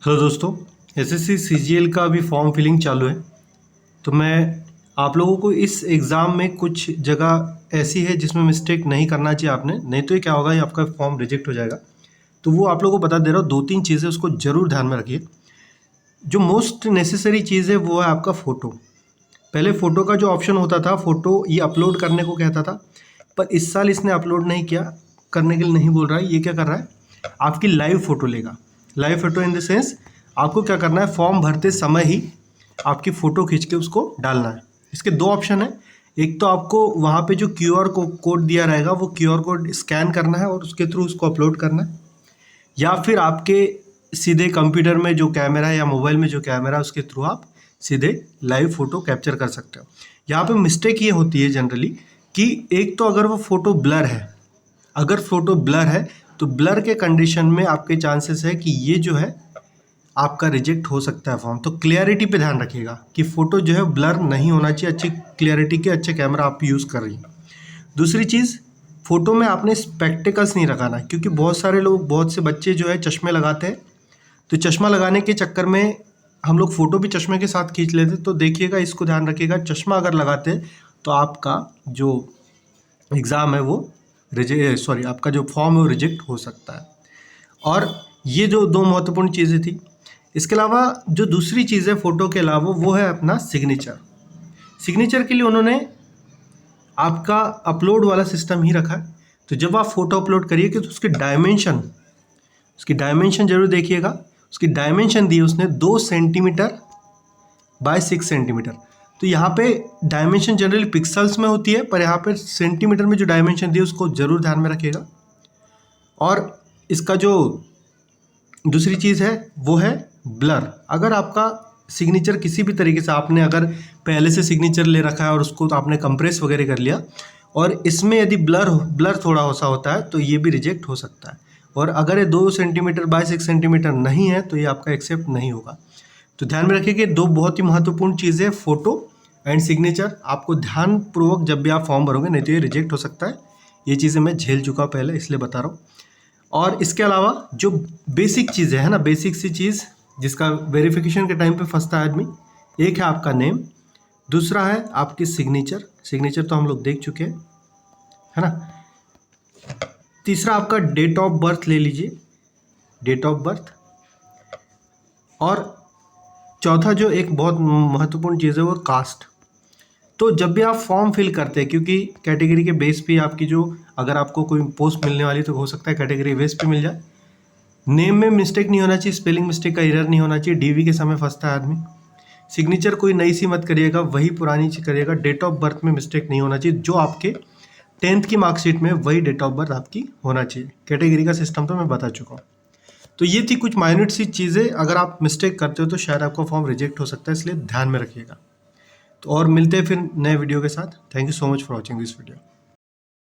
Hello दोस्तों, SSC CGL का अभी फॉर्म फिलिंग चालू है। तो मैं आप लोगों को इस एग्ज़ाम में कुछ जगह ऐसी है जिसमें मिस्टेक नहीं करना चाहिए आपने, नहीं तो ये क्या होगा, ये आपका फॉर्म रिजेक्ट हो जाएगा। तो वो आप लोगों को बता दे रहा हूँ, 2-3 चीज़ें उसको ज़रूर ध्यान में रखिए। जो मोस्ट नेसेसरी चीज़ है वो है आपका फ़ोटो। पहले फ़ोटो का जो ऑप्शन होता था, फ़ोटो ये अपलोड करने को कहता था, पर इस साल इसने अपलोड नहीं किया, करने के लिए नहीं बोल रहा है। ये क्या कर रहा है, आपकी लाइव फ़ोटो लेगा। Live photo in the sense आपको क्या करना है, फॉर्म भरते समय ही आपकी फ़ोटो खींच के उसको डालना है। इसके 2 ऑप्शन है। एक तो आपको वहाँ पे जो क्यूआर कोड दिया रहेगा वो क्यूआर कोड स्कैन करना है और उसके थ्रू उसको अपलोड करना है, या फिर आपके सीधे कंप्यूटर में जो कैमरा है या मोबाइल में जो कैमरा है उसके थ्रू आप सीधे लाइव फ़ोटो कैप्चर कर सकते हो। यहाँ पे मिस्टेक ये होती है जनरली कि एक तो अगर वो फ़ोटो ब्लर है, अगर फ़ोटो ब्लर है तो ब्लर के कंडीशन में आपके चांसेस है कि ये जो है आपका रिजेक्ट हो सकता है फॉर्म। तो क्लियरिटी पे ध्यान रखिएगा कि फ़ोटो जो है ब्लर नहीं होना चाहिए, अच्छी क्लियरिटी के अच्छे कैमरा आप यूज़ कर रही हैं। दूसरी चीज़, फ़ोटो में आपने स्पेक्टिकल्स नहीं लगाना, क्योंकि बहुत सारे लोग, बहुत से बच्चे जो है चश्मे लगाते हैं। तो चश्मा लगाने के चक्कर में हम लोग फ़ोटो भी चश्मे के साथ खींच लेते। तो देखिएगा, इसको ध्यान रखिएगा, चश्मा अगर लगाते हैं तो आपका जो एग्ज़ाम है वो आपका जो फॉर्म है वो रिजेक्ट हो सकता है। और ये जो 2 महत्वपूर्ण चीज़ें थी। इसके अलावा जो दूसरी चीज़ है फ़ोटो के अलावा, वो है अपना सिग्नेचर। सिग्नेचर के लिए उन्होंने आपका अपलोड वाला सिस्टम ही रखा है। तो जब आप फ़ोटो अपलोड करिए कि तो उसकी डायमेंशन ज़रूर देखिएगा। उसकी डायमेंशन दी उसने 2 सेंटीमीटर बाय 6 सेंटीमीटर। तो यहाँ पे डायमेंशन जनरली पिक्सल्स में होती है, पर यहाँ पे सेंटीमीटर में जो डायमेंशन दी है उसको ज़रूर ध्यान में रखिएगा। और इसका जो दूसरी चीज़ है वो है ब्लर। अगर आपका सिग्नेचर किसी भी तरीके से, आपने अगर पहले से सिग्नेचर ले रखा है और उसको तो आपने कंप्रेस वगैरह कर लिया, और इसमें यदि ब्लर थोड़ा सा होता है तो ये भी रिजेक्ट हो सकता है। और अगर ये 2 सेंटीमीटर बाय 6 सेंटीमीटर नहीं है तो ये आपका एक्सेप्ट नहीं होगा। तो ध्यान में रखिए कि 2 बहुत ही महत्वपूर्ण चीज़ें, फ़ोटो एंड सिग्नेचर, आपको ध्यानपूर्वक जब भी आप फॉर्म भरोगे, नहीं तो ये रिजेक्ट हो सकता है। ये चीज़ें मैं झेल चुका पहले, इसलिए बता रहा हूँ। और इसके अलावा जो बेसिक चीज़ें हैं ना, बेसिक सी चीज़ जिसका वेरिफिकेशन के टाइम पे फंसता है आदमी, एक है आपका नेम, दूसरा है आपकी सिग्नेचर तो हम लोग देख चुके हैं, है ना। तीसरा आपका डेट ऑफ बर्थ ले लीजिए, डेट ऑफ बर्थ। और चौथा जो एक बहुत महत्वपूर्ण चीज़ है वो कास्ट। तो जब भी आप फॉर्म फिल करते हैं, क्योंकि कैटेगरी के बेस पे आपकी जो, अगर आपको कोई पोस्ट मिलने वाली तो हो सकता है कैटेगरी बेस पे मिल जाए। नेम में मिस्टेक नहीं होना चाहिए, स्पेलिंग मिस्टेक का एरर नहीं होना चाहिए, डीवी के समय फंसता है आदमी। सिग्नेचर कोई नई सी मत करिएगा, वही पुरानी सी करिएगा। डेट ऑफ बर्थ में मिस्टेक नहीं होना चाहिए, जो आपके 10th की मार्कशीट में वही डेट ऑफ बर्थ आपकी होना चाहिए। कैटेगरी का सिस्टम तो मैं बता चुका हूँ। तो ये थी कुछ माइन्यूट सी चीज़ें, अगर आप मिस्टेक करते हो तो शायद आपका फॉर्म रिजेक्ट हो सकता है, इसलिए ध्यान में रखिएगा। तो और मिलते हैं फिर नए वीडियो के साथ। Thank you so much for watching this video.